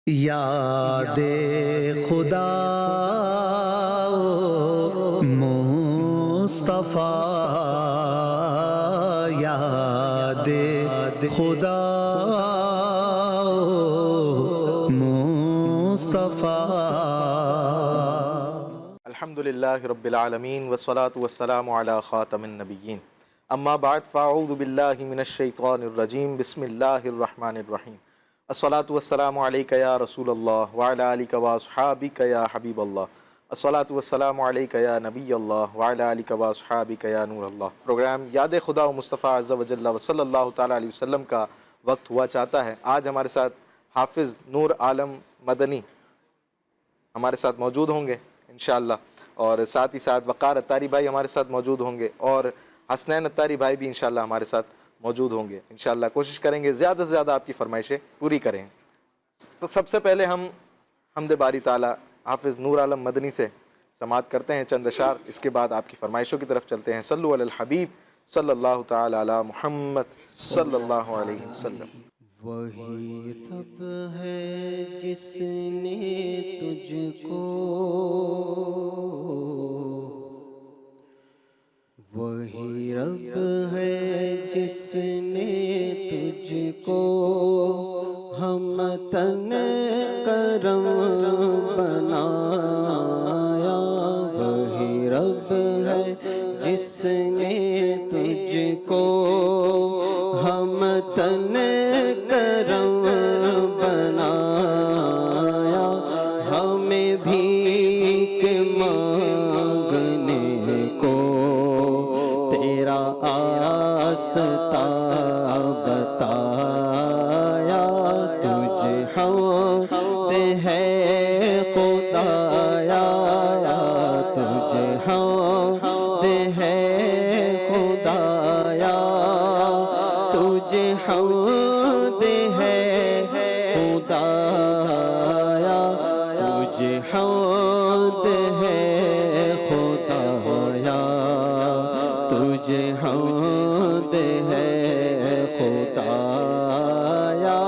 یاد خدا مصطفیٰ، یاد خدا مصطفیٰ۔ الحمدللہ رب العالمین والصلاة والسلام علی خاتم النبیین، اما بعد فاعوذ باللہ من الشیطان الرجیم، بسم اللہ الرحمن الرحیم۔ الصلاة والسلام علیکہ یا رسول اللہ وعلی آلکہ واصحابکہ یا حبیب اللہ، الصلاة والسلام علیکہ یا نبی اللہ وعلی آلکہ واصحابکہ یا نور اللہ۔ پروگرام یاد خدا و مصطفیٰ عز و جل وصلی اللہ تعالیٰ علیہ وسلم کا وقت ہوا چاہتا ہے۔ آج ہمارے ساتھ حافظ نور عالم مدنی ہمارے ساتھ موجود ہوں گے انشاءاللہ، اور ساتھ ہی ساتھ وقار اتاری بھائی ہمارے ساتھ موجود ہوں گے، اور حسنین اتاری بھائی بھی انشاءاللہ ہمارے ساتھ موجود ہوں گے انشاءاللہ۔ کوشش کریں گے زیادہ سے زیادہ آپ کی فرمائشیں پوری کریں۔ سب سے پہلے ہم حمد باری تعالیٰ حافظ نور عالم مدنی سے سماعت کرتے ہیں چند اشعار، اس کے بعد آپ کی فرمائشوں کی طرف چلتے ہیں۔ صلو علی الحبیب صلی اللہ تعالیٰ علی محمد صلی اللہ علیہ وسلم۔ وہی رب ہے جس نے تجھ کو، وہی رب ہے جس نے تجھ کو ہمتن کرم بنایا، وہی رب ہے جس نے تجھ کو ہمتن کرم بنایا، ہمیں بھیک مانگنے کو تیرا آستا بتایا، تجھے حمد ہے خدایا، تجھے حمد ہے خدایا، تجھے حمد ہے خدایا، تجھے حمد ہے خدایا، تجھے حمد ہے خدایا،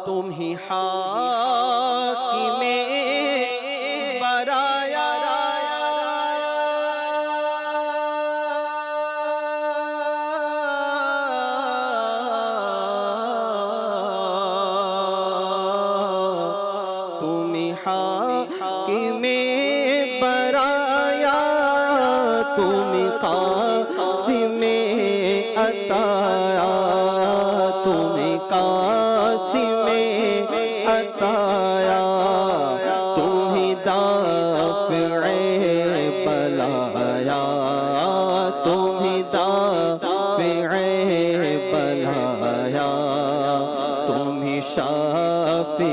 تم ہی حاکم برایا، تم ہی حاکم برایا، تم قاسم عطایا، تم قاسم عطایا، تم ہی دافع بلایا، تم ہی دافع بلایا، تم ہی شافع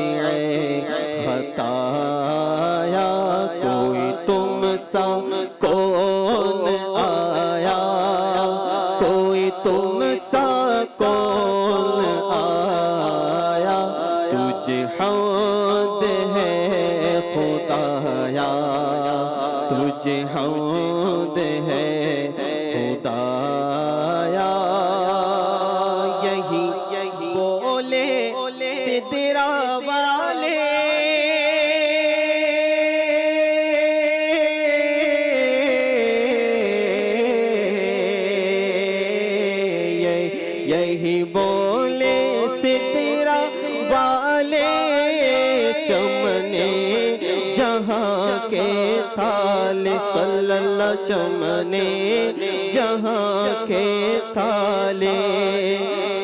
خطایا، کوئی تم سا کون آیا، کوئی تم سا کون آیا، تجھے حمد ہے خدایا، تجھے حمد ہے خدایا، یہی بولے سدرا والے، یہی بولے سدرا والے، چمنے جہاں کے تالے، صلی اللہ چمنے جہاں کے تالے،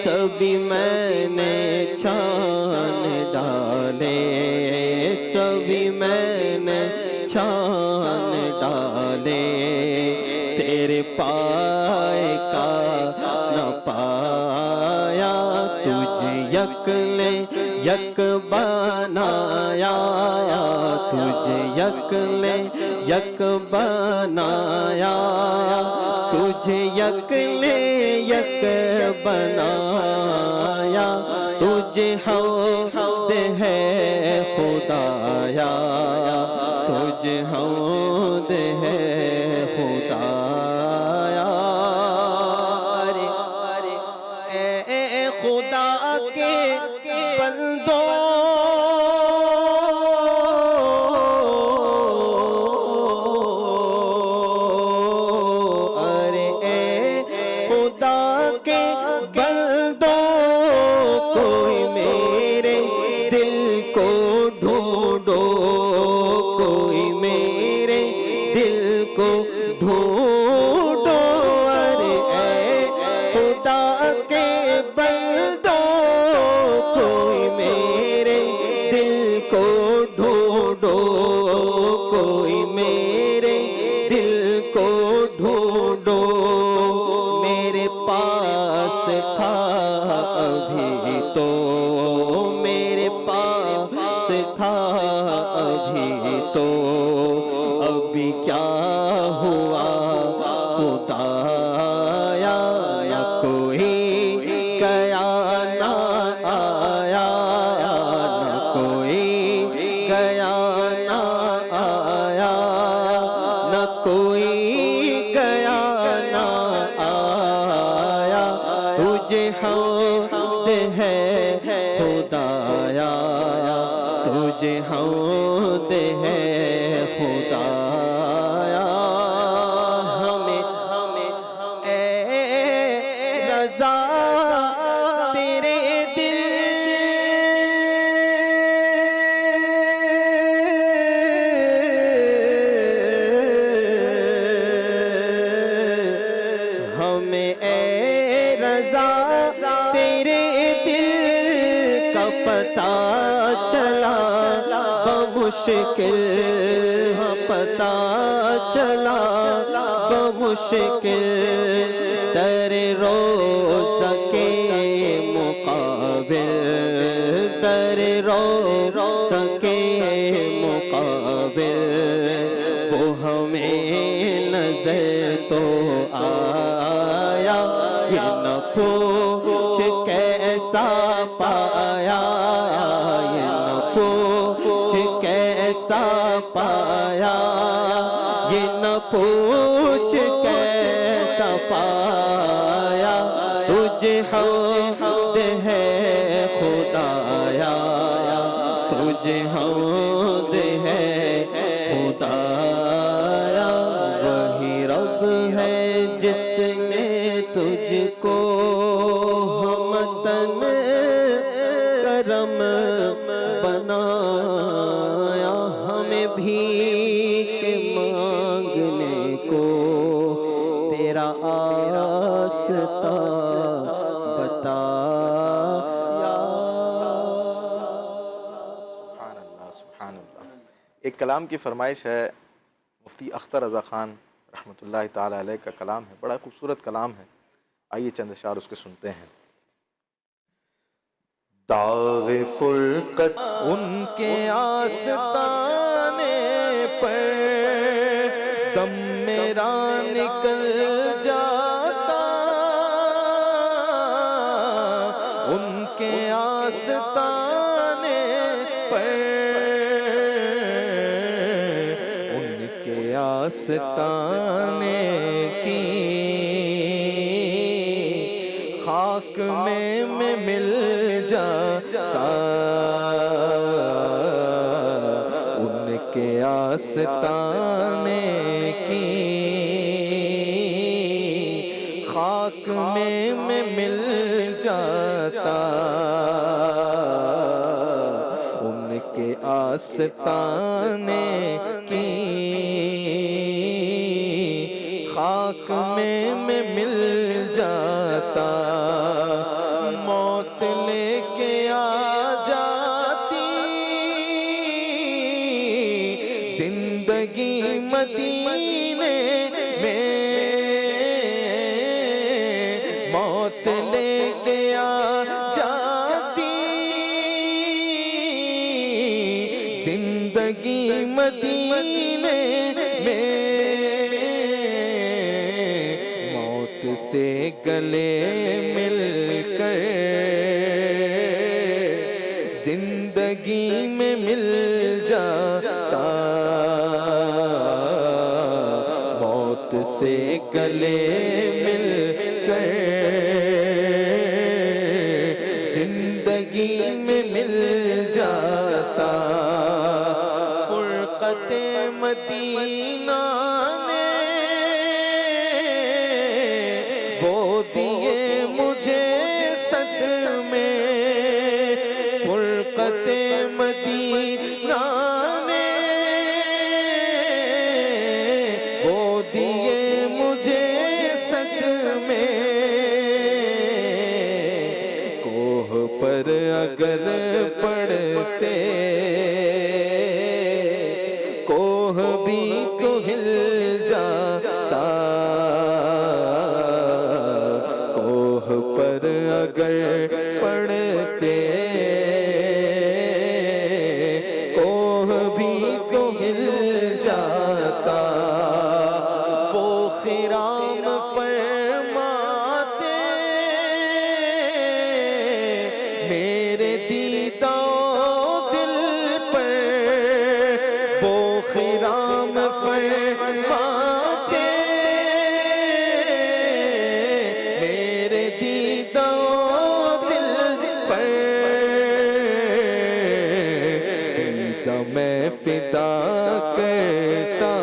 سبھی میں نے چھان ڈالے، سبھی میں نے چھان ڈالے، تیرے پائے کا نہ پایا، تجھے یک نے یک بنایا، تجھے یک نے یک بنایا، تجھے یک نے یک بنایا، تجھے حمد ہے خدایا، تجھے حمد ہے خدایا، اے خدا کے بندوں ارے اے خدا کے بندوں کوئی میرے دل کو ڈھونڈو کوئی میرے دل کو ڈھونڈو ارے اے خدا کے بندوں کوئی میرے دل کو ڈھونڈو کوئی میرے دل کو ڈھونڈو میرے پاس تھا ابھی تو میرے پاس تھا ابھی تو ابھی کیا ہوا خدایا نہ کوئی گیا نہ آیا نہ کوئی گیا نہ آیا نہ کوئی گیا نہ آیا تجھے حمد ہے خدایا تجھے حمد ہے خدایا ہمیں اے رضا تیرے دل ہمیں اے رضا تیرے دل کا پتہ چلا بمشکل پتہ چلا بمشکل در روزہ کے مقابل در روزہ کے مقابل وہ ہمیں نظر تو آیا یہ نہ پوچھ کیسا پایا یہ نہ پوچھ کیسا پایا یہ نہ پوچھ کیسا پایا تجھے حمد ہے خدایا تجھے حمد ہے خدایا وہی رب ہے جس نے تجھ کو ہمتن کرم بنایا ہمیں بھیک مانگنے کو تیرا آستہ بتایا سبحان اللہ سبحان اللہ۔ ایک کلام کی فرمائش ہے، مفتی اختر رضا خان رحمۃ اللہ تعالی علیہ کا کلام ہے، بڑا خوبصورت کلام ہے، آئیے چند اشعار اس کے سنتے ہیں۔ داغ فرقت ان کے آستانے پر دم میرا نکل جاتا ان کے آستانے پر ان کے آستانے کی خاک میں مل جاتا ان کے آستانے کی خاک میں مل جاتا ان کے آستانے کی خاک میں مل جاتا موت لے کے آ جاتی زندگی مدینے میں موت لے کے آ جاتی زندگی مدینے میں موت سے گلے مل کر زندگی میں مل جاتا موت سے گلے مل کر زندگی میں مل جاتا فرقت مدینہ نے وہ دیے مجھے صدمے فرقت مدینہ نے وہ دیے مجھے صدمے کوہ پر اگر پڑتے کوہ بھی تو ہل جاتا کوہ پر اگر پڑتے کوہ بھی تو ہل جاتا وہ خرام فرماتے میرے دیدہ دل پر وہ خرام فرماتے میرے دیدہ دل پر دیدہ میں فدا کرتا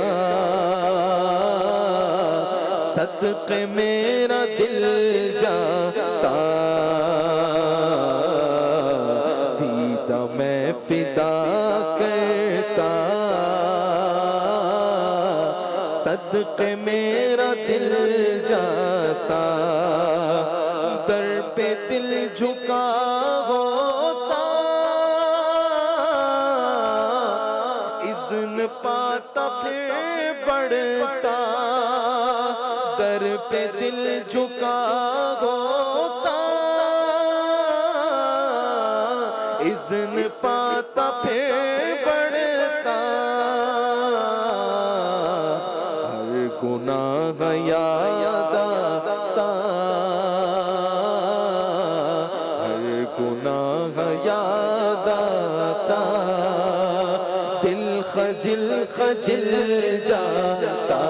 صدقے میرا دل جاتا دیدہ میں فدا کرتا صدقے میرا دل جاتا در پہ دل جھکا ہوتا اذن پاتا پھر بڑھتا در پہ دل جھکا ہوتا اذن پاتا پھر بڑھتا ہر گناہ یاد آتا ہر گناہ یاد آتا دل خجل خجل جاتا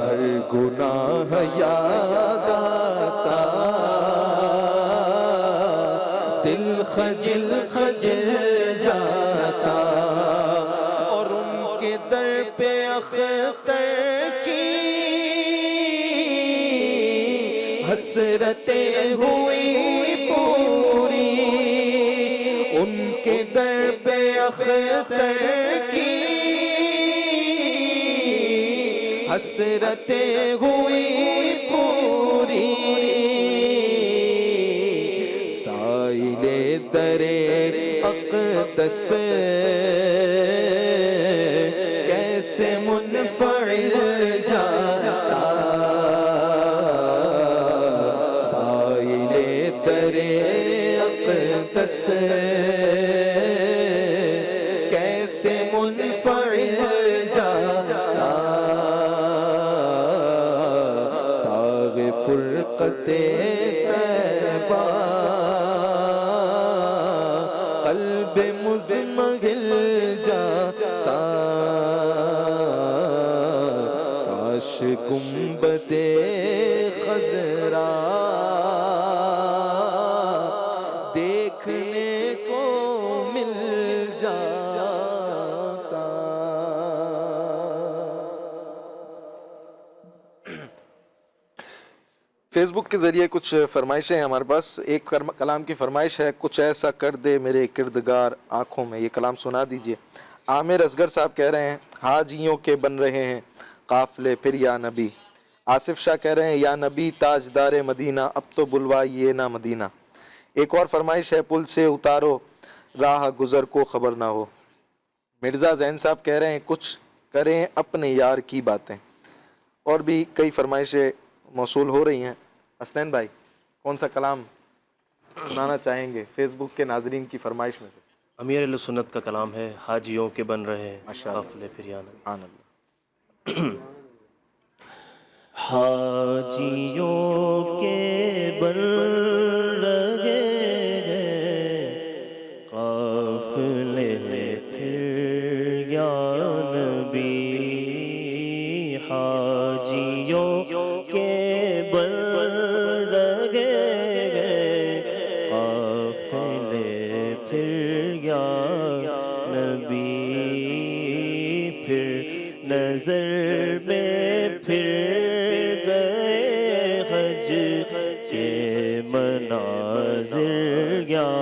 ہر گناہ یاد آتا دل خجل خجل جاتا اور ان کے در پہ اختر کی حسرتیں ہوئی پوری ان کے در پہ اختر کی حسرتیں ہوئی پوری سائل در اقدس کیسے منفعل جاتا سائل در اقدس کیسے منفعل جاتا داغ فرقت طیبہ قلب مزمحل جاتا کاش گنبد خضرا دیکھنے کو مل جاتا فیس بک کے ذریعے کچھ فرمائشیں ہیں ہمارے پاس. ایک کلام کی فرمائش ہے, کچھ ایسا کر دے میرے کردگار آنکھوں میں. یہ کلام سنا دیجئے. عامر اصغر صاحب کہہ رہے ہیں حاجیوں کے بن رہے ہیں قافلے پھر یا نبی. آصف شاہ کہہ رہے ہیں یا نبی تاجدار مدینہ اب تو بلوائیے نہ مدینہ. ایک اور فرمائش ہے پل سے اتارو راہ گزر کو خبر نہ ہو. مرزا زین صاحب کہہ رہے ہیں کچھ کریں اپنے یار کی باتیں. اور بھی کئی فرمائشیں موصول ہو رہی ہیں. حسنین بھائی کون سا کلام سنانا چاہیں گے فیس بک کے ناظرین کی فرمائش میں سے؟ امیر اہل سنت کا کلام ہے حاجیوں کے بن رہے ہیں ماشاءاللہ. قافلے پھر یا نبی. سبحان اللہ. حاجیوں کے بن رہے ہیں قافلے پھر یا نبی. حاجیوں کے بن رہے ہیں نظر میں پھر گئے حج کے مناظر یا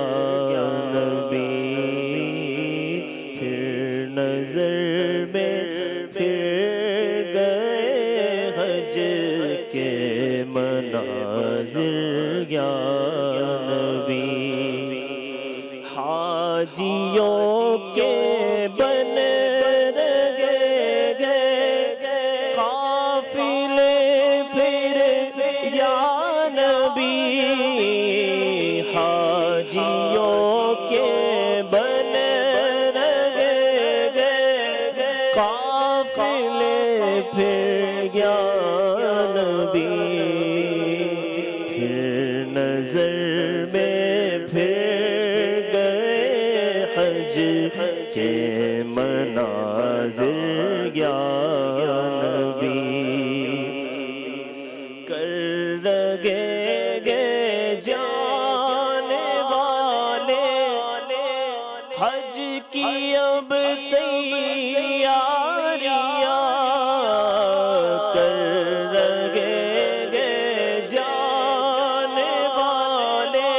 نبی، پھر نظر میں پھر گئے حج کے مناظر یا نبی، حاجیوں کے بن رہے گئے قافلے پھر یا نبی، حاجیوں کے بن رہے گئے قافلے پھر یا نبی، پھر نظر میں پھر گئے حج کے مناظر یا نبی، کر لگے گے جانے والے حج کی اب تیاریاں، کر لگے گے جانے والے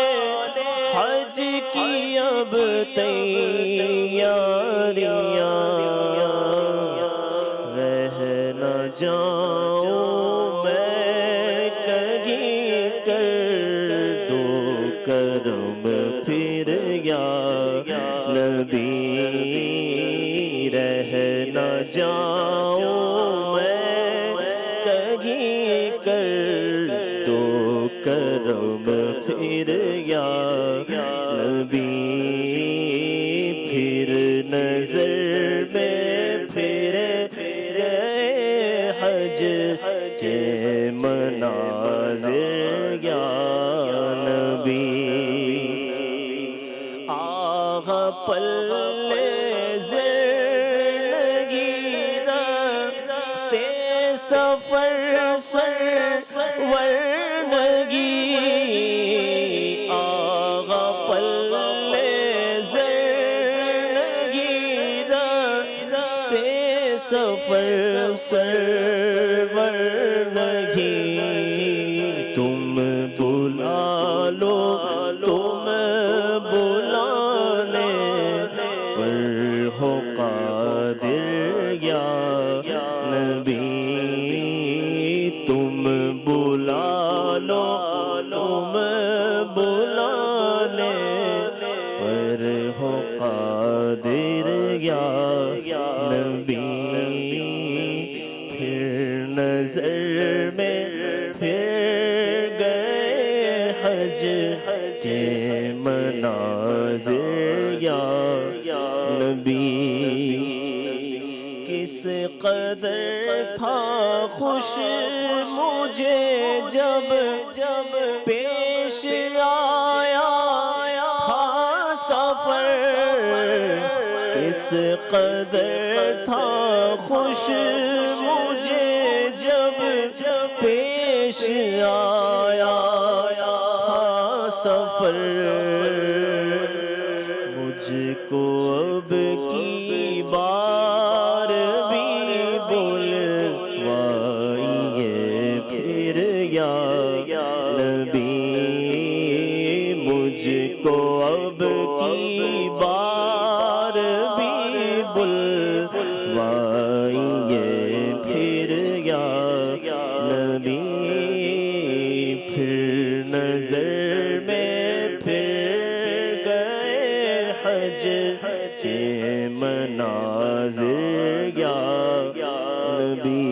حج کی اب تیاریاں، رہ نہ جاؤں میں کہیں کر دو کرم پھر یا نبی، رہ نہ جاؤں میں کہیں کر دو کرم پھر یا نبی، پھر نظر میں پھر گئے حج کے مناظر یا نبی، آغا پلے زندگی رکھتے سفر ورنگی، آغا پلے زندگی رکھتے سفر ورنگی، تم بلا لو تم بلانے پر ہو قادر یا نبی، تم بلا لو تم بلانے پر ہو قادر یا نبی، پھر نظر میں پھر گئے حج کے مناظر یا نبی، کس قدر تھا خوش مجھے جب پیش آیا تھا سفر، کس قدر تھا خوش مجھے جب پیش آیا تھا سفر، مجھ کو اب کی بار بھی بلوائیے پھر یا نبی، مجھ کو اب کی بار بھی بلوائیے پھر یا نبی، پھر نظر میں پھر گئے حج کے مناظر یا نبی،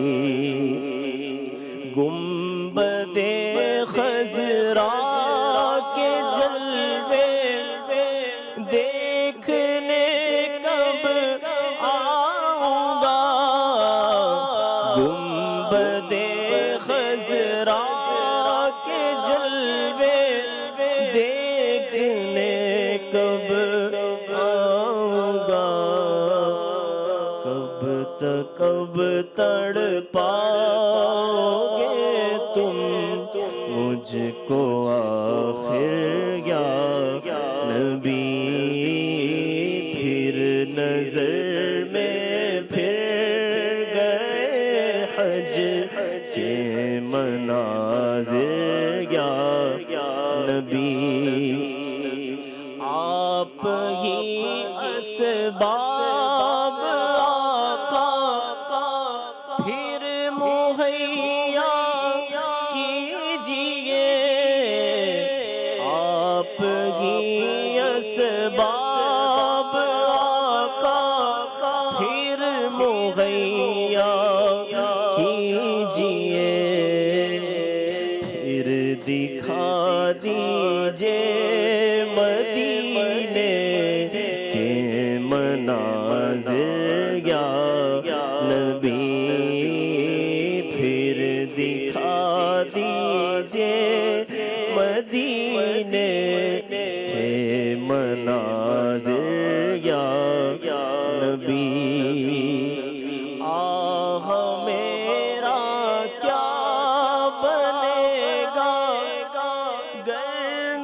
گنبد خضرا کے جلوے دیکھنے کب آؤں گا، گنبد خضرا کے جلوے دیکھنے کب آؤں گا، کب تڑ پاؤ گے تم مجھ کو آخر یا نبی، پھر نظر میں پھر گئے نبی آپ ہی اسباب آقا پھر مہیا کیجئے آپ ہی اسباب آقا پھر مہیا کیجئے پھر دکھا دیجئے مدینے کے مناظر یا نبی پھر دکھا دیجئے مدینے کے مناظر یا نبی آہ میرا کیا بنے گا گر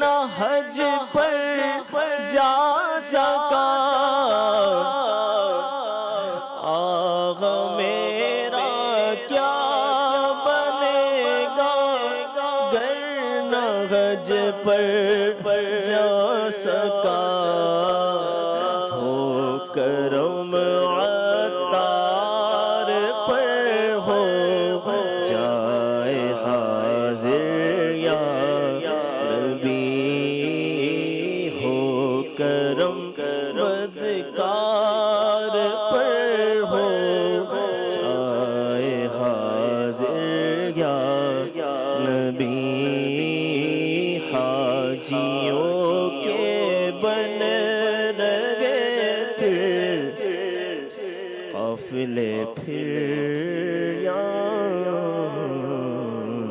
نہ حج پر جا سکا آہ میرا کیا بنے گا گر نہ حج پر جا سکا ہو کرم عطار پر ہو جائے حاضر یا نبی ہو کرم بدکار پر ہو جائے حاضر یا نبی حاجیوں کے بن لگے پھر قافلے پھر یا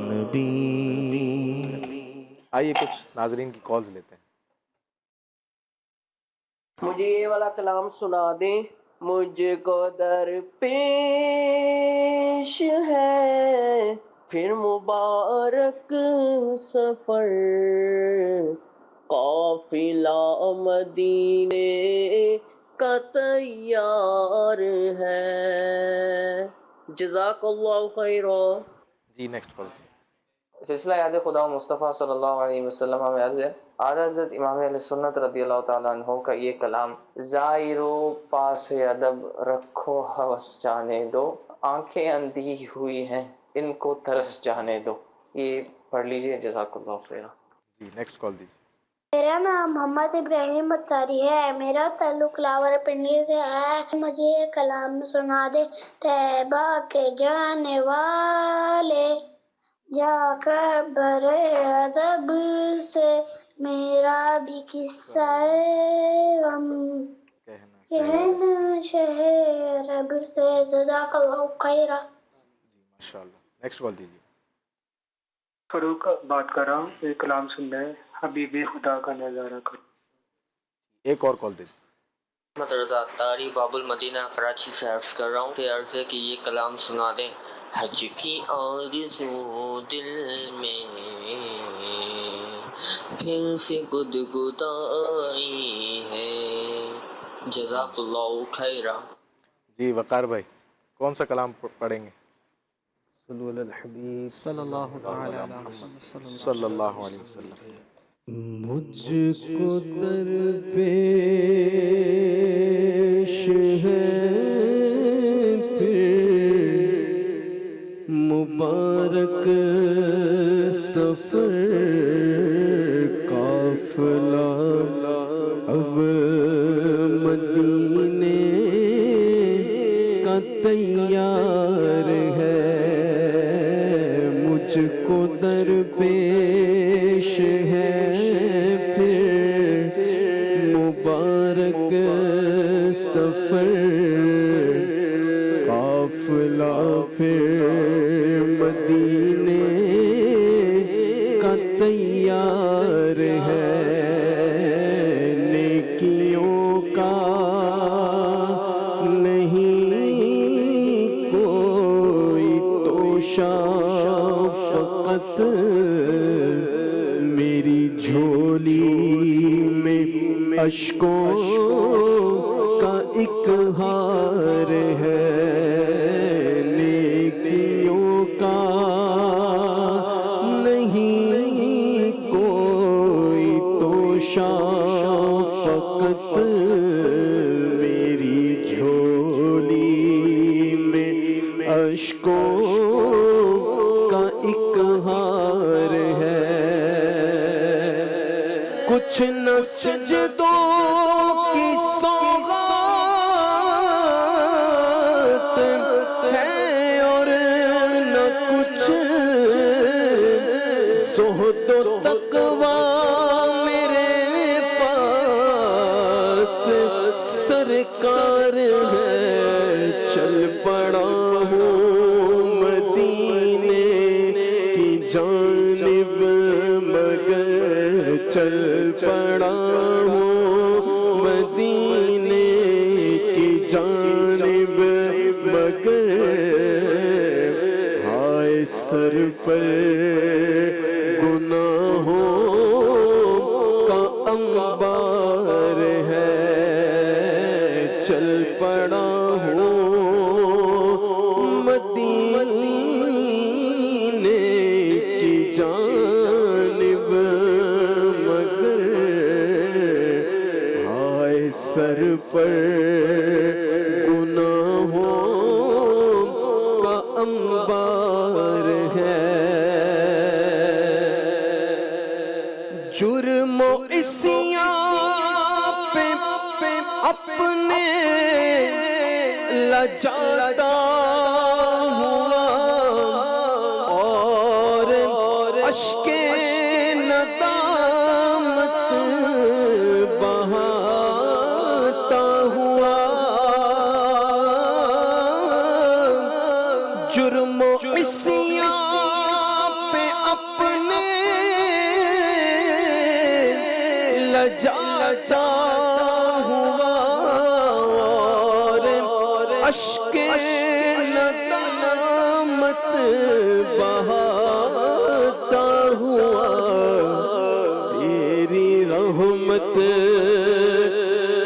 نبی آئیے کچھ ناظرین کی کالز لیتے ہیں. مجھے یہ والا کلام سنا دیں. مجھ کو در پیش ہے پھر مبارک سفر قافلہ مدینے کا تیار ہے. جزاک اللہ خیرا. جی نیکسٹ کال. سلسلہ یاد خدا مصطفیٰ صلی اللہ علیہ وسلم میں عرض ہے اعلیٰ حضرت امام اہل سنت رضی اللہ تعالیٰ عنہ کا یہ کلام زائرو پاس ادب رکھو ہوس جانے دو آنکھیں اندھی ہوئی ہیں ان کو ترس جانے دو. یہ پڑھ لیجئے جزاک اللہ خیرا. جی نیکسٹ کال دیجیے. میرا نام محمد ابراہیم اتاری ہے. میرا تعلق لاور پنڈی سے ہے. مجھے یہ کلام سنا دے. طیبہ کے جانے والے جا کر برے ادب سے میرا بھی قصہ غم کہنا شہر رب سے. جزاک اللہ خیرا. جی ماشاء اللہ. نیکسٹ کال دیجیے. فاروق بات کر رہا ہوں. یہ کلام سن رہے ہیں حبیب خدا کا نظارہ کرو. ایک اور کال دیجیے. محمد رضا تاری باب المدینہ کراچی سے عرض کر رہا ہوں کہ عرض ہے کہ یہ کلام سنا دیں. حج کی آرزو دل میں پھر سے گدگدائی ہے. جزاک اللہ خیرا. جی وقار بھائی کون سا کلام پڑھیں گے؟ صلو علی الحبیب صلی اللہ تعالی علی محمد صلی اللہ علیہ وسلم. مجھ کو در پیش ہے پھر مبارک سفر قافلہ اب مدینے کا تیار ہے. مجھ کو در پیش ہے پھر مبارک سفر قافلہ پھر مدینے کا تیار ہے. نیکیوں کا نہیں کوئی توشہ فقط میری جھولی میں اشکوں کا ایک ہار ہے. نیکیوں کا نہیں کوئی شفقت میری جھولی میں اشکوں کا ایک ہار ہے، کچھ نہ سجدوں کی سوغات ہے اور نہ کچھ زہد و تقویٰ میرے پاس، سرکار ہے چل پڑا ہوں مدینے کی جانب، مگر چل پڑا ہوں مدینے کی جانب، مگر ہائے سر پر گناہوں کا انبار ہے، چل پڑا ہوں مدینے کی جانب، مگر ہائے سر پر گناہوں کا انبار ہے، جرم و عصیاں پہ اپنے لجاتا ہوا اور اشک ندامت بہاتا ہوا، جرم و عصیاں پہ اپنے لجاتا ہوا اور اشک ندامت بہاتا ہوا، تیری رحمت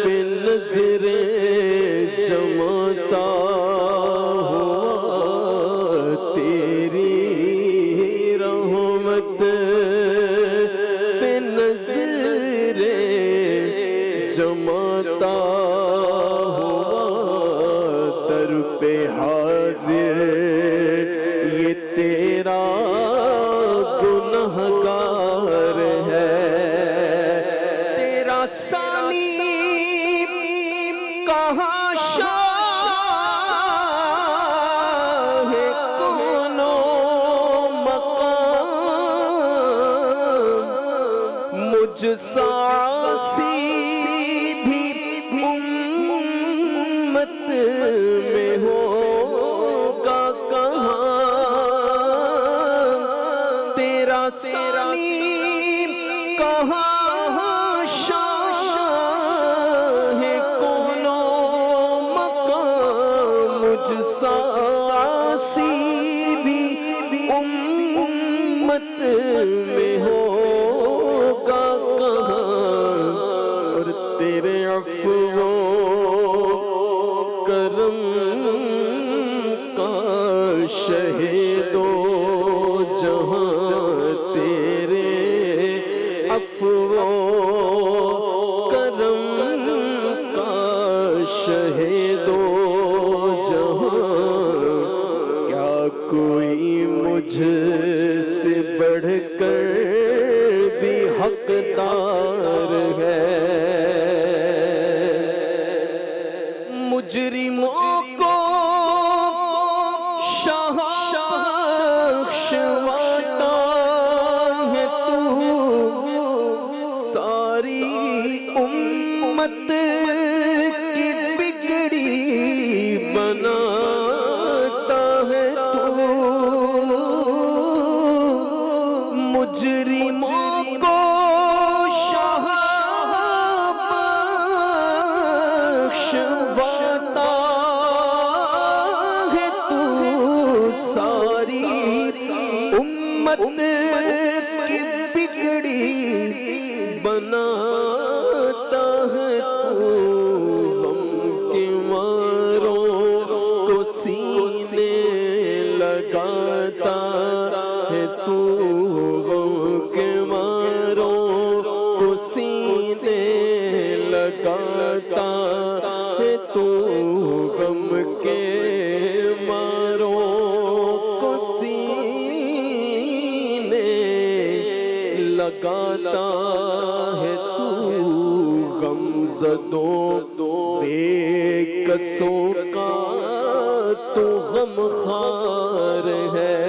پہ نظریں جماتا ہوا، تیری رحمت پہ نظریں جماتا ہوا، در پہ حاضر یہ تیرا گنہگار ہے، تیرا ثانی کہاں شاہ کون و مقام، مجھ سا عاصی بھی امت میں ہوگا کہاں، تیرا ثانی کہاں شاہ کون و مقام، مجھ سا عاصی بھی امت میں ہوگا کہاں، اور تیرے عفو و کرم کا شہید و جہاں، تیرے عفو و کرم کا شہید و جہاں، کیا کوئی مجھ سے بڑھ کر بھی حقدار ہے، مجرموں کو شاہ بخشواتا ہے تو، ساری امت کی بگڑی بناتا ہے تو، مجرموں کو شاہ بخشواتا ہے تو، ساری امت کی بگڑی بناتا ہے تو، غم کے ماروں کو سینے لگاتا ہے تو، غم کے ماروں کو سینے سینے لگاتا ہے تو غم کے ماروں کو سینے لگاتا ہے تو غم زدوں بے کسوں کا تو غم خوار ہے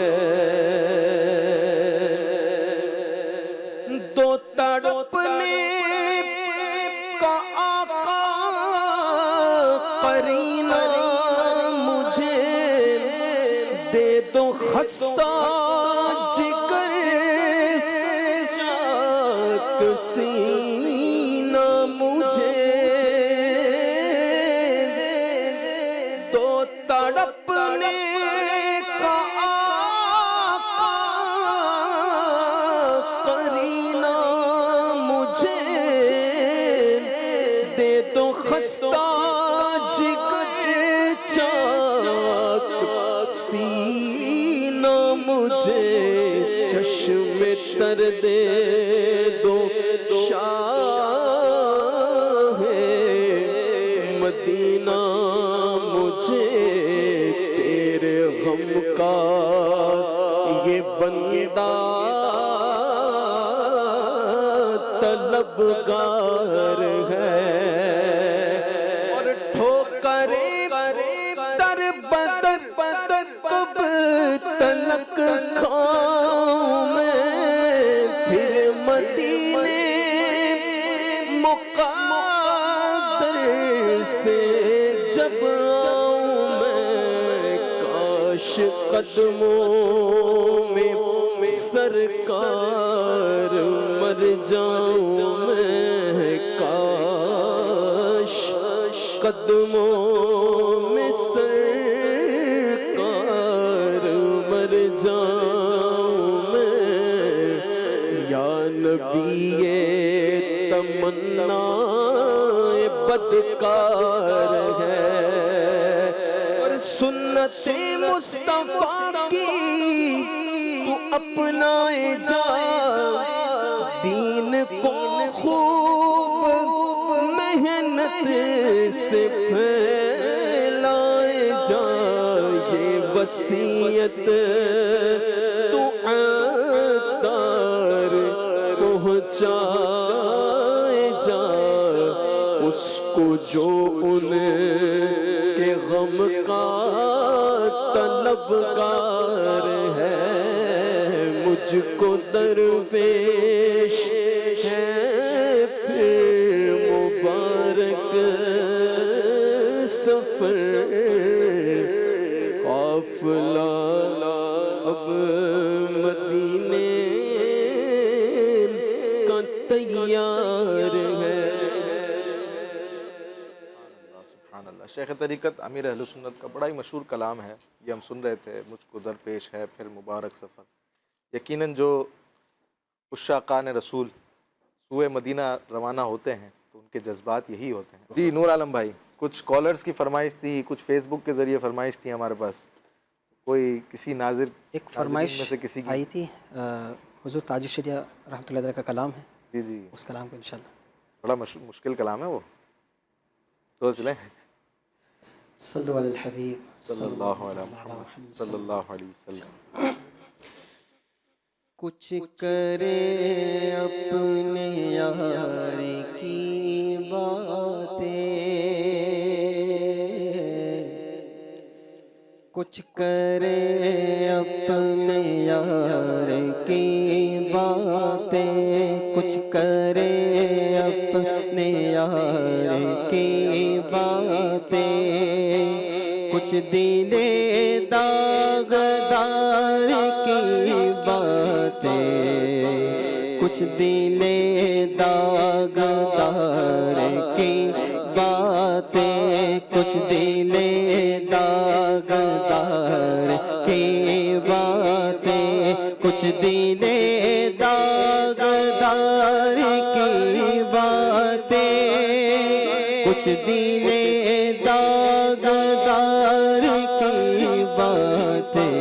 دو تڑپنے کا آقا قرینہ مجھے دے دو خستہ جگر چاک سینہ مجھے دو تڑپنے کا آقا قرینہ مجھے دے دو خستہ جگر چاک سینہ مجھے چشم تر دے دو شاہ مدینہ مجھے تیرے غم کا یہ بندہ طلبگار ہے اور ٹھوکرے در بدر کب تلک کھاؤں میں پھر مدینے مقدر سے جب آؤں میں کاش قدموں میں سرکار مر جاؤں میں کاش قدموں میں سرکار مر جاؤں میں یا نبی تمنا بدکار ہے اور سنت مصطفیٰ کی تو اپنائے جا دین کو خوب محنت سے پھیلائے جا یہ وصیت تو عطار پہنچائے جا اس کو جو ان کے غم کا طلبگار ہے مجھ کو درویش ہے پھر مبارک سفر قافلہ اب مدینے کا تیار ہے سبحان اللہ۔ شیخ طریقت امیر اہل سنت کا بڑا ہی مشہور کلام ہے، یہ ہم سن رہے تھے، مجھ کو درپیش ہے پھر مبارک سفر۔ یقیناً جو عشاقان رسول سوئے مدینہ روانہ ہوتے ہیں تو ان کے جذبات یہی ہوتے ہیں۔ جی نور عالم بھائی، کچھ کالرز کی فرمائش تھی، کچھ فیس بک کے ذریعے فرمائش تھی ہمارے پاس، کوئی کسی ناظر ایک فرمائش میں سے کسی کی آئی تھی، حضور تاج الشریعہ رحمۃ اللہ علیہ کا کلام ہے، جی جی اس کلام کو انشاءاللہ بڑا مشکل کلام ہے وہ، سوچ لیں۔ صلو علی الحبیب صلی اللہ علیہ محمد صلی اللہ علیہ وسلم۔ کچھ کرے اپنے یار کی باتیں، کچھ کرے اپنے یار کی باتیں، کچھ کرے اپنے یار کی باتیں، کچھ دل داغدار کی باتیں، کچھ دل داغدار کی باتیں، کچھ دل داغدار کی باتیں، کچھ دل داغدار کی باتیں، کچھ دل داغدار کی باتیں،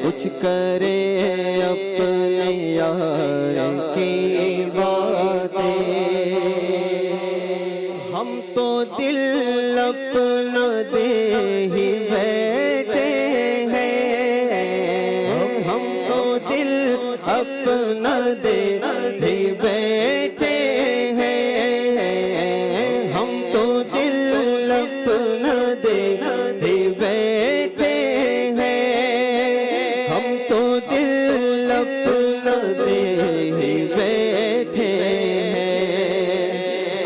کچھ کرے اپنے یار کی باتیں۔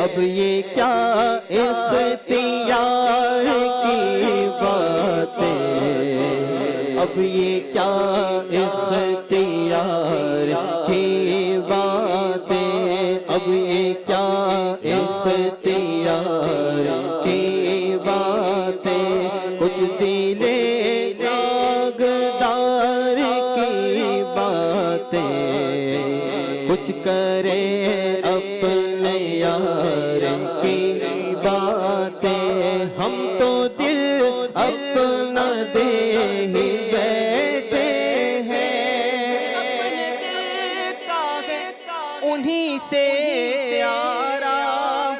اب یہ کیا اختیار کی باتیں، اب یہ کیا اختیار کی باتیں، اب یہ کیا اختیار کی باتیں، کچھ دل داغدار کی باتیں، کچھ کرے اپنے یار کی باتیں، ہم تو دل اپنا دے ہی بیٹھے ہیں، اپنے دل کا ہے انہی سے آرام،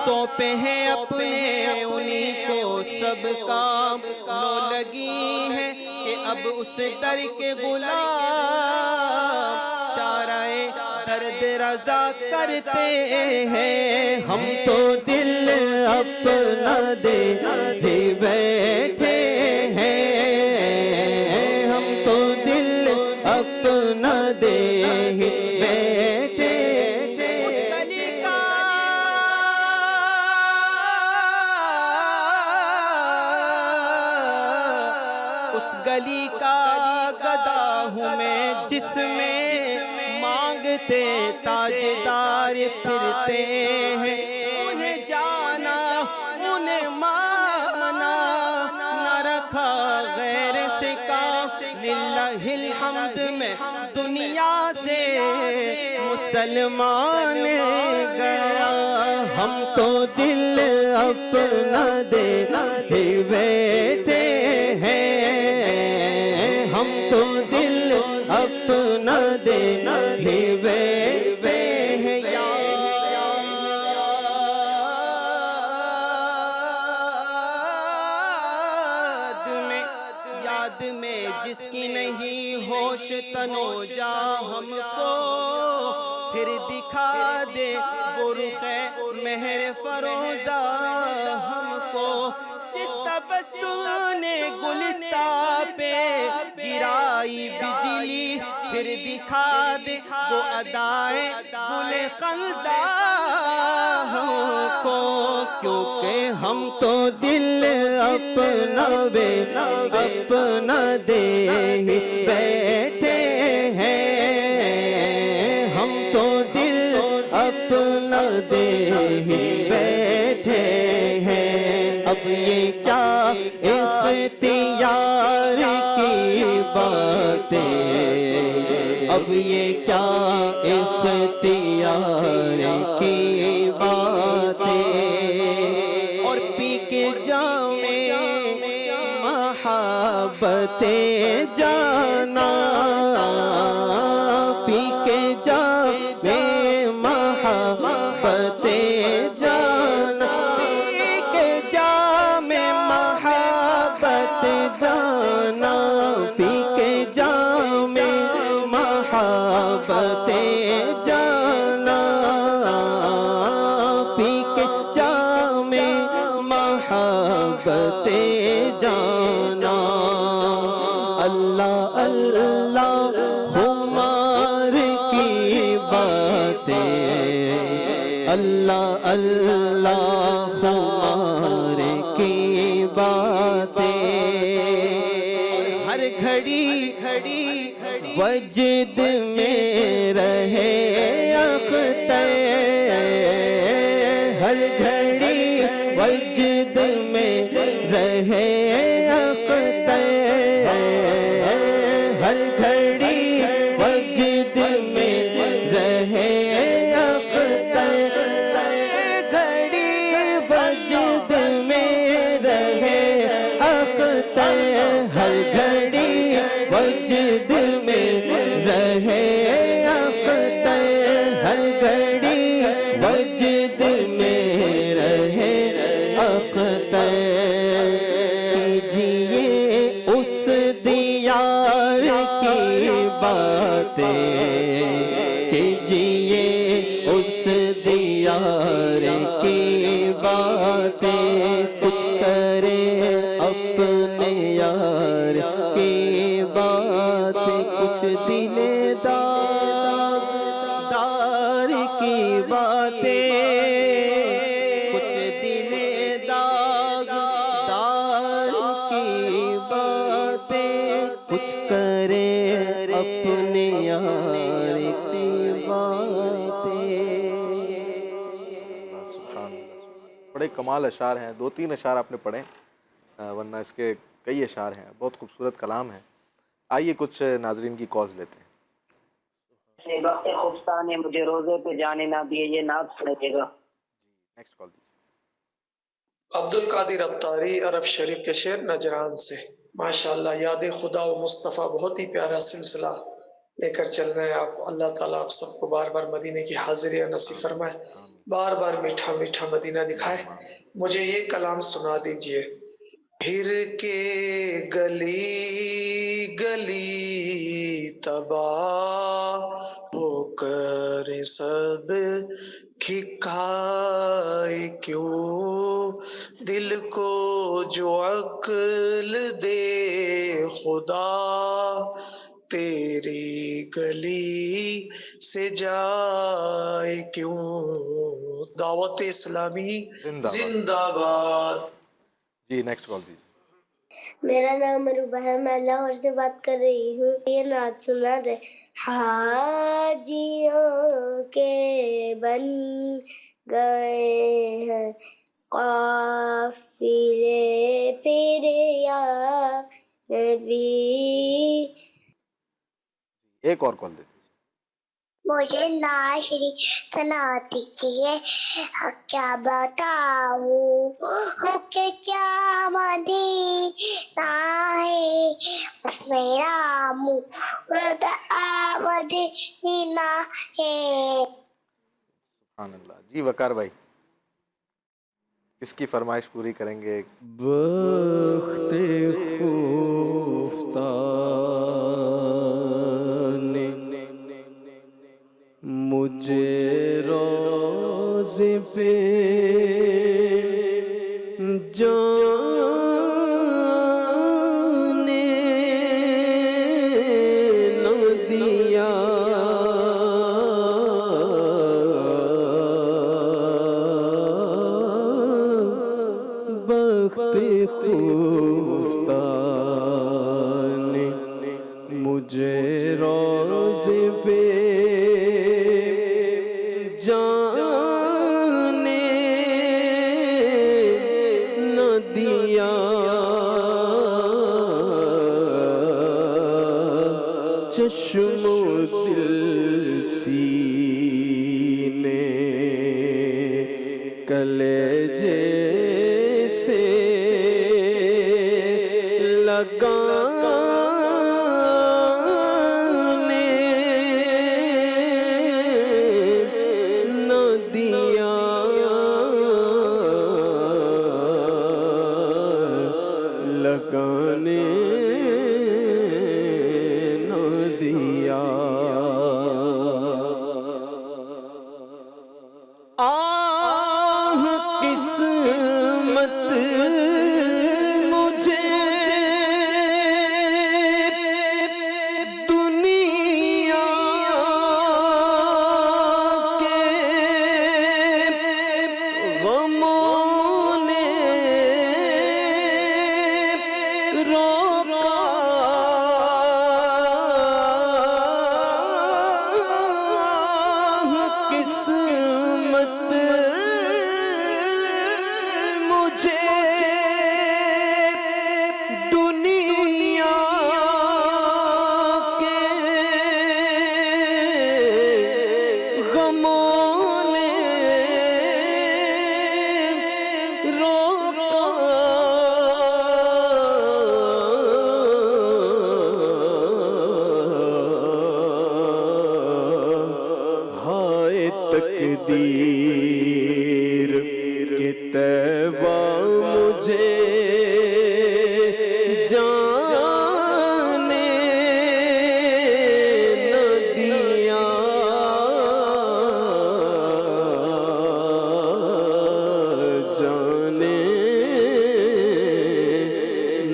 سونپے ہیں اپنے انہی کو سب کام، نو لگی ہے کہ اب اس در کے غلام چارہ درد رضا کرتے ہیں، ہم تو دل اپنا دے ہی بیٹھے ہیں، ہم تو دل اپنا دے ہی بیٹھے ہیں، اس گلی کا گدا ہوں میں جس میں مانگتے تاجدار پھرتے ہیں، انہیں جانا انہیں مانا، نہ رکھا غیر سے کام، للہ الحمد میں دنیا سے مسلمان گیا، ہم تو دل اپنا دے ہی بیٹھے ہیں، ہم تو دل اپنا دے ہی بیٹھے ہیں، یاد میں جس کی نہیں ہوش تنو جا ہم کو، پھر دکھا دے وہ رخ مہر فروزہ ہم کو، جس تبسم نے گلستہ پہ گرائی بجلی، پھر دکھا دے وہ ادائے گل خندہ ہم کو، کیونکہ ہم تو دل اپنا اپنا دے ہی بیٹھے ہیں، ہم تو دل اپنا دے ہی بیٹھے ہیں، اب یہ کیا اختیار کی باتیں، اب یہ کیا اختیار کی باتیں، اور پی کے جام محبت جانا، پی کے جام محبت جانا، پی کے جام محبت جانا، پی کے جام محبت جانا، پی کے جام محبت جانا، اللہ اللہ خمار کی باتیں، اللہ اللہ خمار کی باتیں، ہر گھڑی گھڑی وجد میں رہے اختر، ہر گھڑی وجد میں رہے اختر، ہر گھڑی وجد میں رہے اختر، گھڑی وجد میں رہے اختر، ہر گھڑی وجد میں رہے اختر، ہر گھڑی وجد میں رہے اختر، کیجئے اس دیار کی باتیں، کیجئے اس دیار کی باتیں، کچھ کرے اپنے یار کی باتیں، کچھ دل داغدار کی باتیں، بڑے کمال اشعار ہیں، 2-3 اشعار آپ نے پڑھے، ورنہ اس کے کئی اشعار ہیں، بہت خوبصورت کلام ہے۔ آئیے کچھ ناظرین کی کالز لیتے ہیں۔ وقت خفتہ نے مجھے روزے پہ جانے نہ دیے، یہ نعت سنیے گا۔ نیکسٹ کال دیجیے۔ عبد القادر ابتاری عرب شریف کے شعر نجران سے۔ ماشاءاللہ یاد خدا و مصطفیٰ بہت ہی پیارا سلسلہ لے کر چل رہے ہیں آپ۔ اللہ تعالیٰ آپ سب کو بار بار مدینے کی حاضری نصیب فرمائے، بار بار میٹھا میٹھا مدینہ دکھائے۔ مجھے یہ کلام سنا دیجئے۔ پھر کے گلی گلی تباہ ہو کر سب کھکائے کیوں، دل کو جو عقل دے خدا تیری گلی سے جائے کیوں۔ دعوت اسلامی زندہ باد۔ جی نیکسٹ کال دیجیے۔ میرا نام روبہ ہے، میں لاہور سے بات کر رہی ہوں۔ یہ نعت سنا دے۔ حاجیوں کے بن گئے ہیں قافلے پھر یا نبی۔ ایک اور کال دیتے ہیں۔ مجھے نعت شریف سنا دیجیے۔ کیا بتاؤں ہو کہ کیا مدینہ ہے، بس میرا منہ مدینہ ہے۔ سبحان اللہ۔ جی وقار بھائی، اس کی فرمائش پوری کریں گے۔ وقت خفتہ نے مجھے روزے پہ جانے نہ دیا، وقت خفتہ نے مجھے روزے پہ جانے نہ دیا، چشم و دل سینے کلیجے سے لگانے نہ دیا، لگانے نہ دیا۔ آہ قسمت مجھے دنیا کے غموں نے روکا، قسمت مجھے دنیا کے غموں نے روکا، ہائے تقدیر کہ تیبہ مجھے جانے نہ دیا، جانے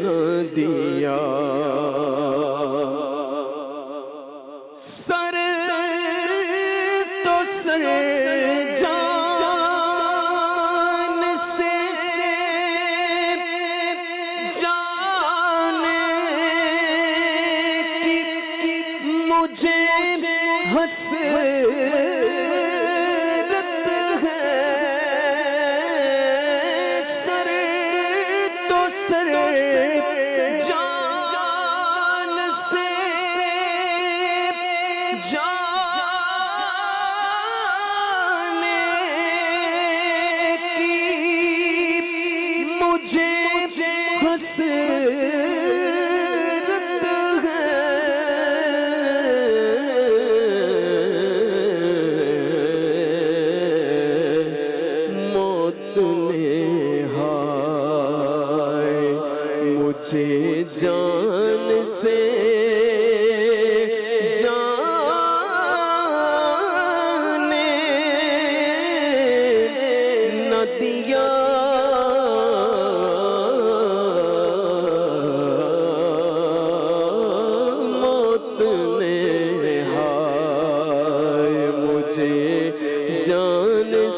نہ دیا۔ سر تو سر جان سے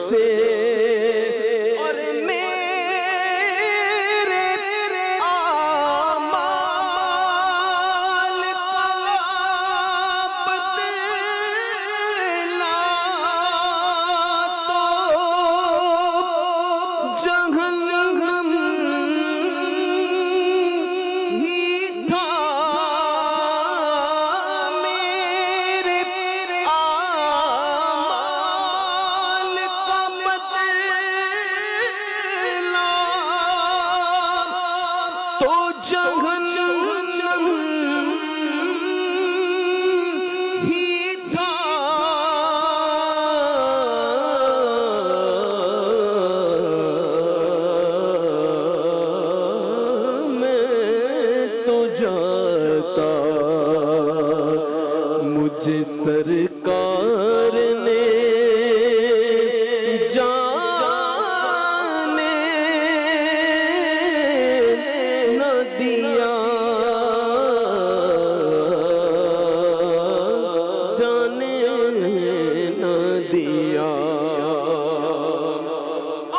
سے اور میرے اعمال کا بدلہ تو جہنم ہی تھا میرے اعمال کا بدلہ تو جہنم ہی تھا میں تو جاتا مجھے سرکار نے جانے نہ دیا جانے نہ دیا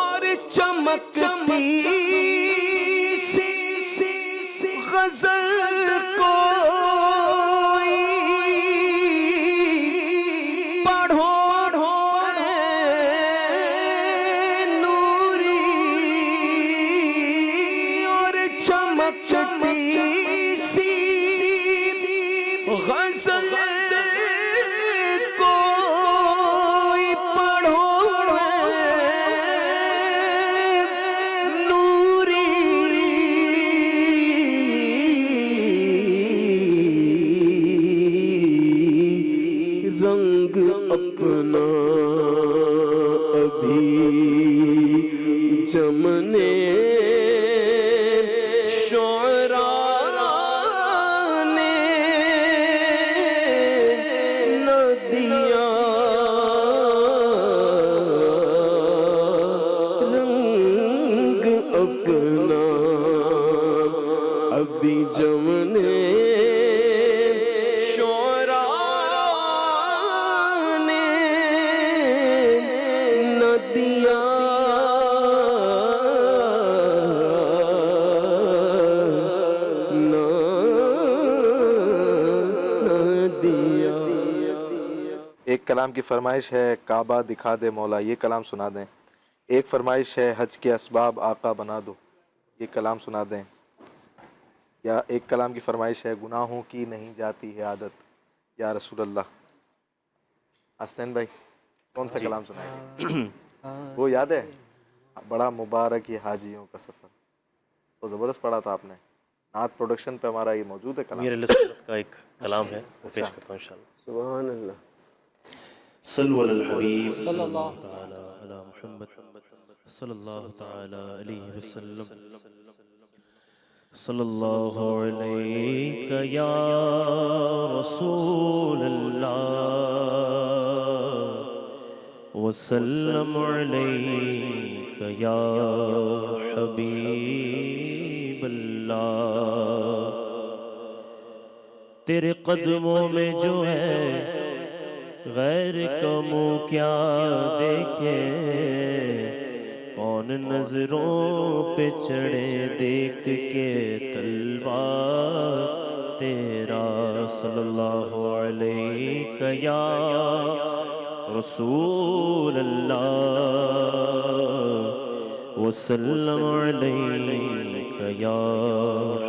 اور چمکتی سی غزل کوئی پڑھو نوری اور چمکتی سی غزل کوئی پڑھو رنگ اپنا ابھی جمنے شعراء نے نہ دیا رنگ اپنا ابھی جمنے ایک کلام کی فرمائش ہے کعبہ دکھا دے مولا، یہ کلام سنا دیں. ایک فرمائش ہے حج کے اسباب آقا بنا دو، یہ کلام سنا دیں. یا ایک کلام کی فرمائش ہے گناہوں کی نہیں جاتی ہے عادت یا رسول اللہ. حسنین بھائی کون سا کلام سنائیں گے؟ وہ یاد ہے بڑا مبارک یہ حاجیوں کا سفر، تو زبردست پڑھا تھا آپ نے. نعت پروڈکشن پہ ہمارا یہ موجود ہے کلام، امیر علیہ سنت کا ایک کلام ہے وہ پیش کرتا ہوں انشاءاللہ. سبحان اللہ. صلو علی الحبیب صلی اللہ تعالی علی محمد صلی اللہ تعالی علیہ وسلم. صلی اللہ علیہ یا رسول اللہ وسلم علیہ یا حبیب اللہ. تیرے قدموں میں جو ہے غیر کا منہ کیا دیکھے، کون نظروں پہ چڑھے دیکھ کے تلوار تیرا. صلی اللہ علیہ یا رسول اللہ وسلم علیہ یا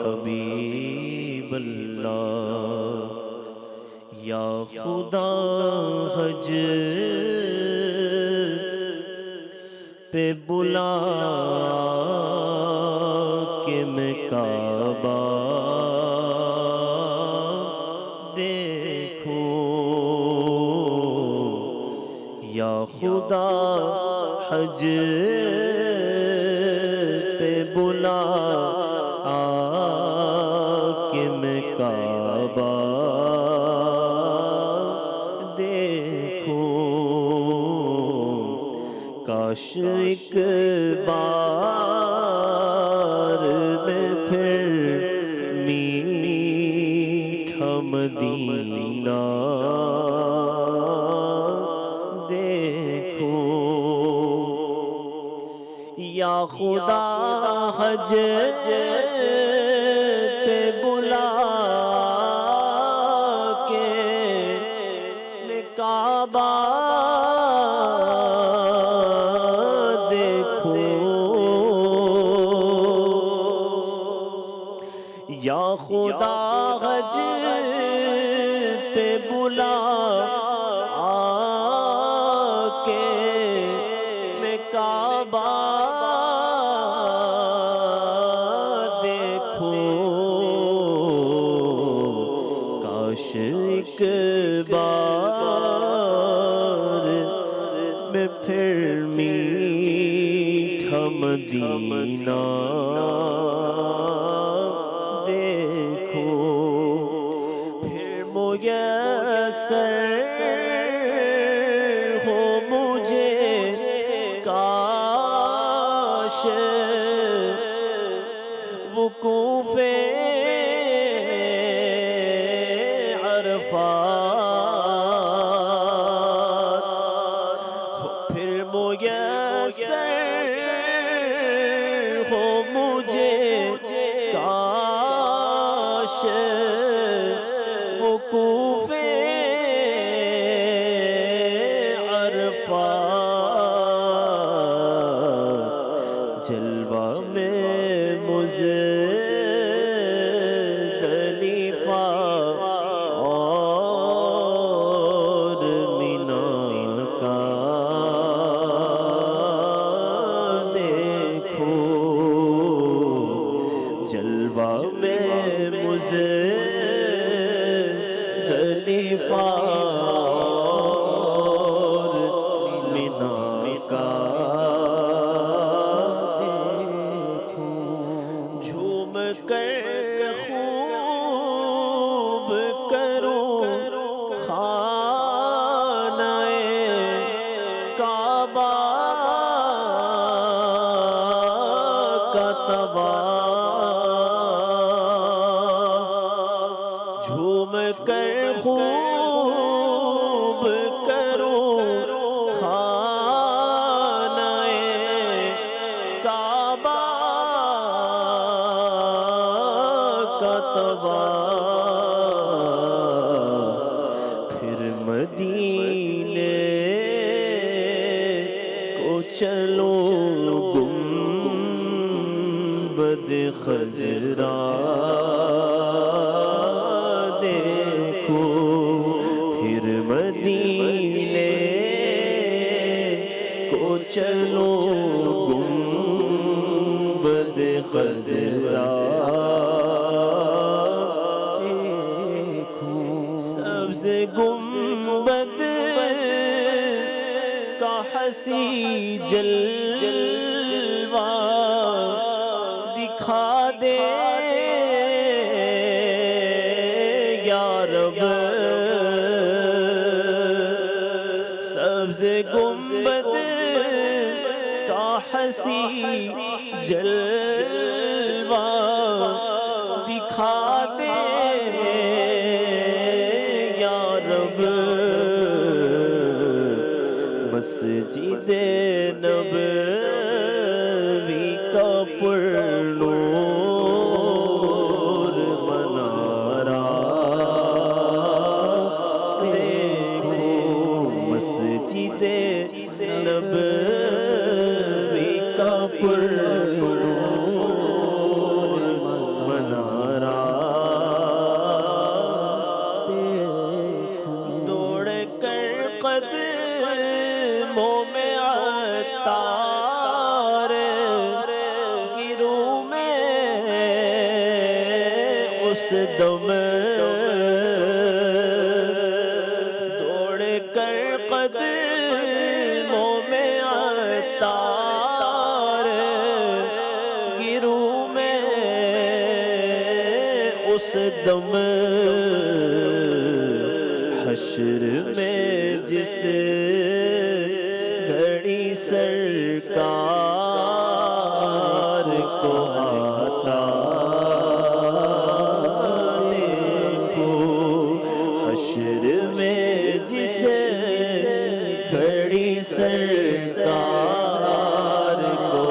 حبیب اللہ. یا خدا حج پہ بلا کے میں کعبہ دیکھوں. یا خدا حج پہ بلا کے میں کعبہ کاش ایک بار میں پھر میٹھا مدینہ دیکھوں. یا خدا حج پہ بلا کے کعبہ دیکھو، یا خدا حج پہ بلا کے میں کعبہ دیکھو، کاش ایک بار میں پھر میٹھا مدینہ دیکھو، پھر میسر ہو مجھے کاش وقوف عرفات، پھر میسر ہو مجھے کاش وقوف عرفات، جلوہ میں مزدلفہ اور مینا کا دیکھو، جلوہ میں مزدلفہ اور مینا کا دیکھو، جھوم کر خوب کروں خانہ کعبہ کا طواف، جھوم کر خوب کروں خانہ کعبہ کا طواف، پھر مدینے کو چلو گنبد خضرا دیکھو، پھر مدینے کو چلو گنبد خضرا دیکھو، سبز گنبد کا حسی جلوہ دکھا دے یا رب، سبز گنبد کا حسی جلوہ دکھا دے یا رب، مسجد نبوی کا پرنور منارہ دیکھو، مسجد نبوی کا پرنور منارہ دیکھو، دوڑ کر قدموں میں عطار گروں میں اس دم، دوڑ کر قدموں میں عطار گروں میں اس دم، حشر میں جس گھڑی سرکار کو آتا دیکھو، حشر میں جس گھڑی سرکار کو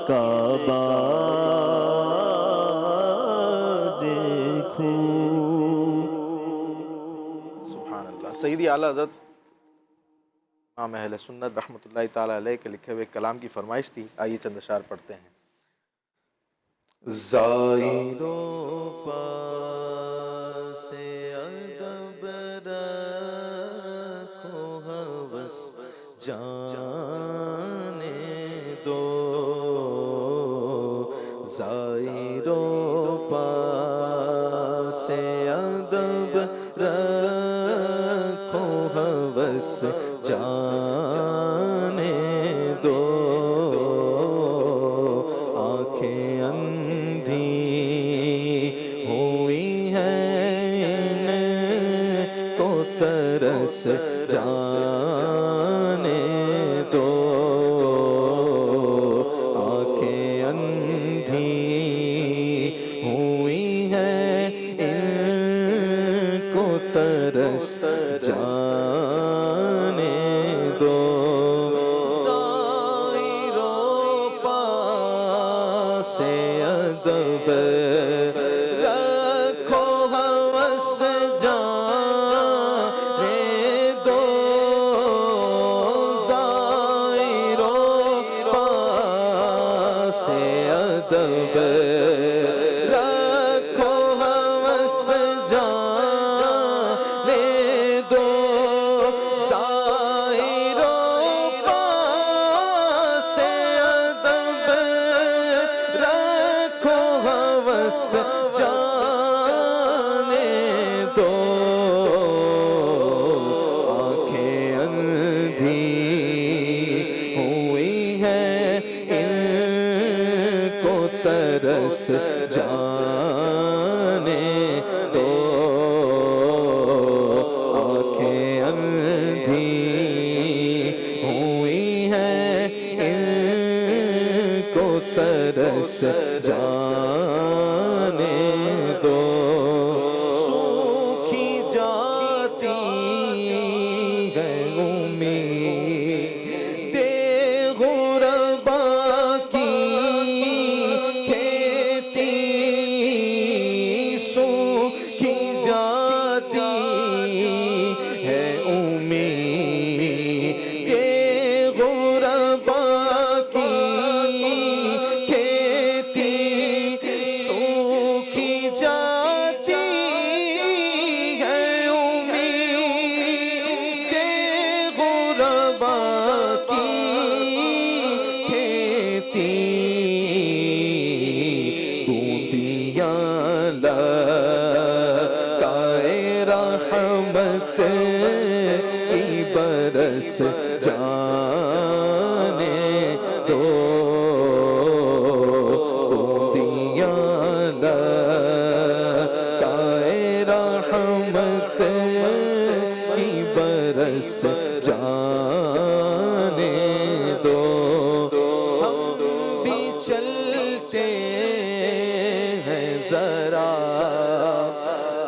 کعبہ دیکھوں. سبحان اللہ. سیدی اعلیٰ حضرت امام اہل سنت رحمۃ اللہ تعالیٰ علیہ کے لکھے ہوئے کلام کی فرمائش تھی. آئیے چند اشعار پڑھتے ہیں. زائروں پاس ادب رکھو ہوس جانے دو. زائروں پاس ادب رکھو ہوس جانے دو. آنکھیں اندھی ہوئی ہیں ان کو ترس جانے دو. آنکھیں اندھی ہوئی ہیں ان کو ترس جانے دو. زائروں پاس ادب رکھو ہوس جانے دو. زائروں پاس ادب رکھو ہوس جانے دو. زائروں پاس ادب رکھو ہوس جانے دو. آنکھیں اندھی ہوئی ہیں ان کو ترس جانے دو. آنکھیں اندھی ہوئی ہیں ان کو ترس جانے دو. سوکھی جاتی ہے امید غربا کی کھیتی. سوکھی جاتی ہے امید غربا کی کھیتی. سوکھی جاتی ہے امید غربا کی کھیتی. بوندیاں لگائے رحمت کی برس جانے دو. بوندیاں لگائے رحمت کی برس جانے دو. ہم بھی چلتے ہیں ذرا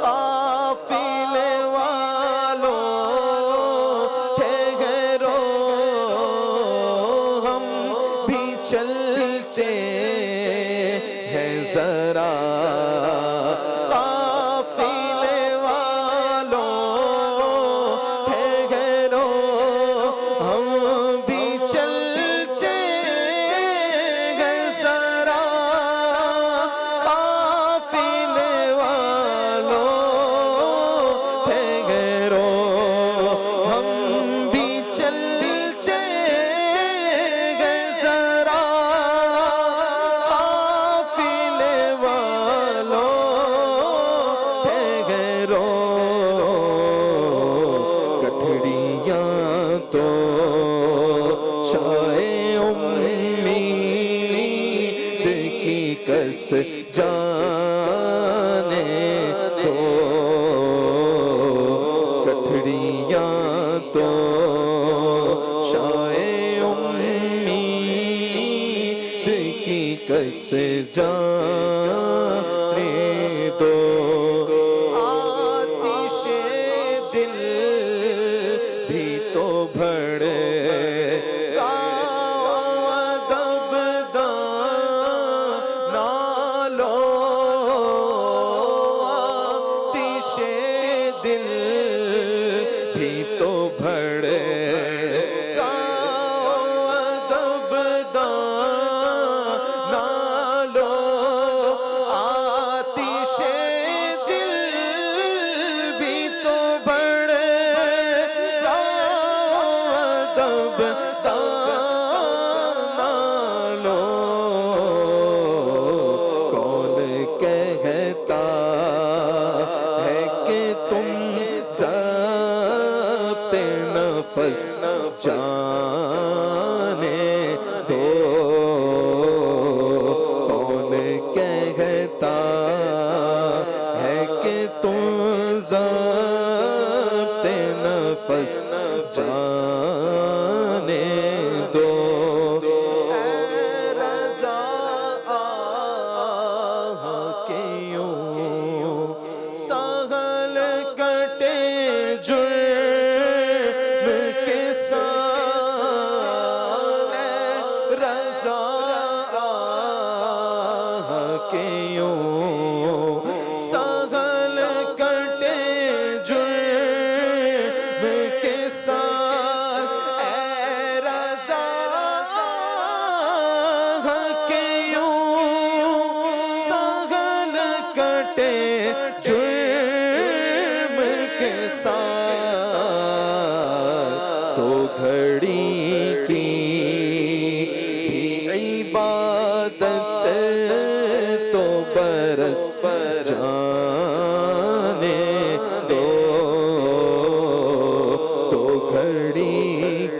قافلے والوں ٹھہرو. ہم بھی چلتے ہیں ذرا قافلے والوں ٹھہرو. ہم بھی چلتے ہیں ذرا قافلے والوں ٹھہرو. ہم بھی چلتے ہیں ذرا قافلے والوں ٹھہرو. گٹھڑیاں تو شائع امید کی کس جانے دو. گٹھڑیاں تو شائع امید کی کس جانے دو. آتش دل بھی تو بڑھے ادب دان نفس جانے دو کون کہتا ہے کہ تم ضبط نفس جانے دو اے رضا کہ یوں سہل کٹے جرم کے ساتھ اے رضا کہ یوں سہل کٹے جرم کے ساتھ اے رضا کہ یوں سہل کٹے جرم کے ساتھ تو گھڑی کی عبادت تو برس جانے دو تو گھڑی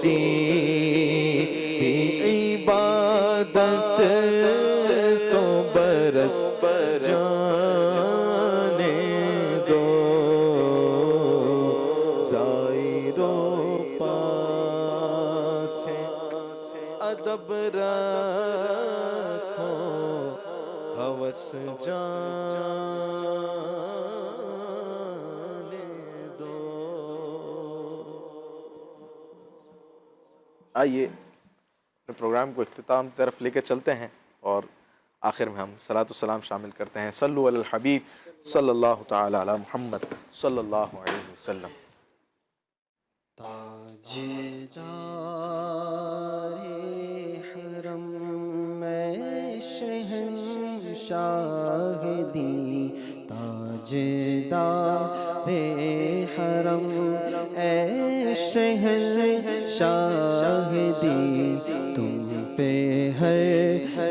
کی عبادت تو برس جانے دو زائروں پاس ادب رکھو ہوس جانے دو. آئیے اپنے پروگرام کو اختتام کی طرف لے کے چلتے ہیں اور آخر میں ہم صلاۃ والسلام شامل کرتے ہیں. صلو علی الحبیب صلی اللہ تعالی علی محمد صلی اللہ علیہ وسلم. تاجدار حرم میں شہنشاہ دی تاجدار حرم اے شہنشاہ دی تم پہ ہر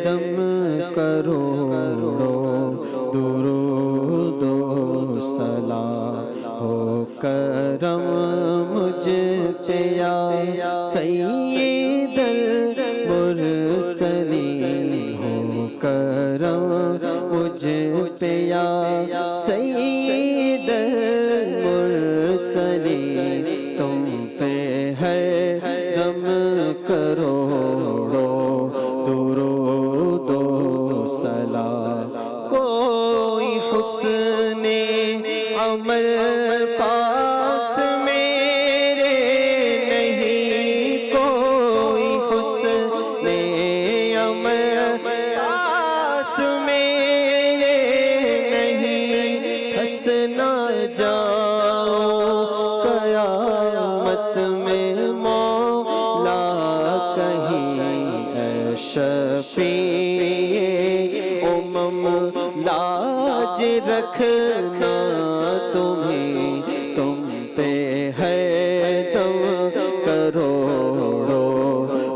دم کروڑو درود و سلام ہو کرم مجھ پہ یا سید المرسلین ہو کرم مجھ پہ یا سید المرسلین تم پہ ہر دم کروڑو درود و سلام. کوئی حسن عمل پاس میرے نہیں کوئی حسن عمل پاس میرے نہیں ہنس نہ جاؤ قیامت میں مولا کہیں اے شفیع امم لاج رکھنا تمہیں تم پہ ہے دم کروڑو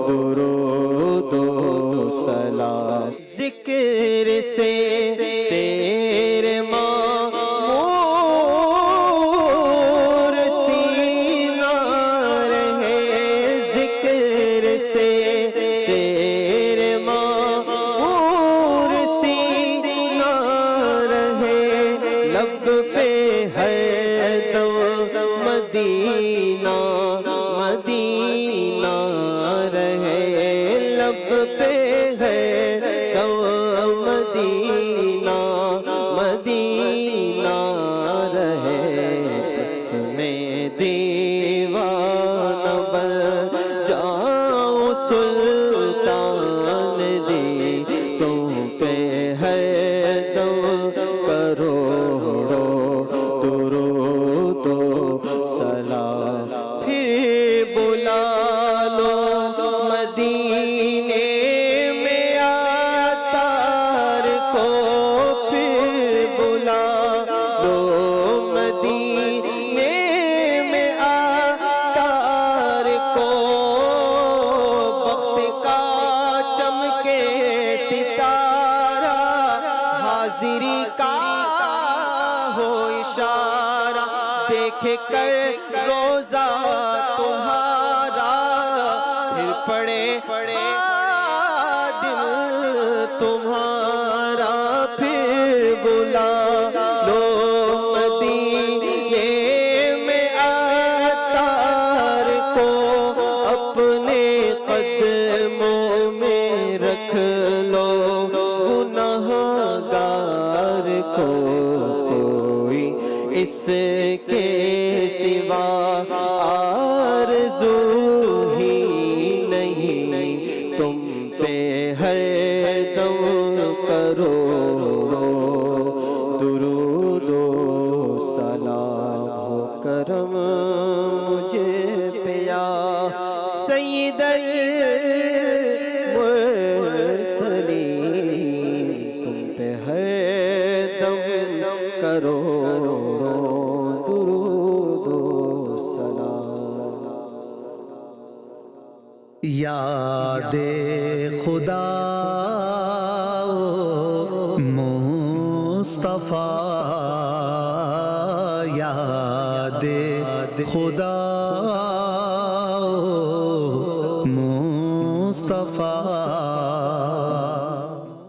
درود و سلام. ذکر سے تیرے مامور سینہ رہے ذکر سے تیرے مامور سینہ رہے لب پہ ہے دم مدینہ مدینہ رہے لب پہ ہے دم مدینہ مدینہ رہے بس میں دیوانہ بن جاؤں سلطان دی تم پہ ہے دم کروڑو درود و سلام. پھر بلا لو مدینے میں عطار کو پھر بلا لو مدینے میں عطار کو وقت کا چمکے ستارہ حاضری کا ہو اشارہ دیکھ کر روزہ تمہارا اس کے سوا آرزو ہی نہیں، تم پہ ہر دم کرو درود و سلام ہو کرم مجھے پہ یا سید المرسلین، تم پہ ہر دم کرو درود و سلام۔ یاد خدا مصطفیٰ، یاد خدا مصطفیٰ،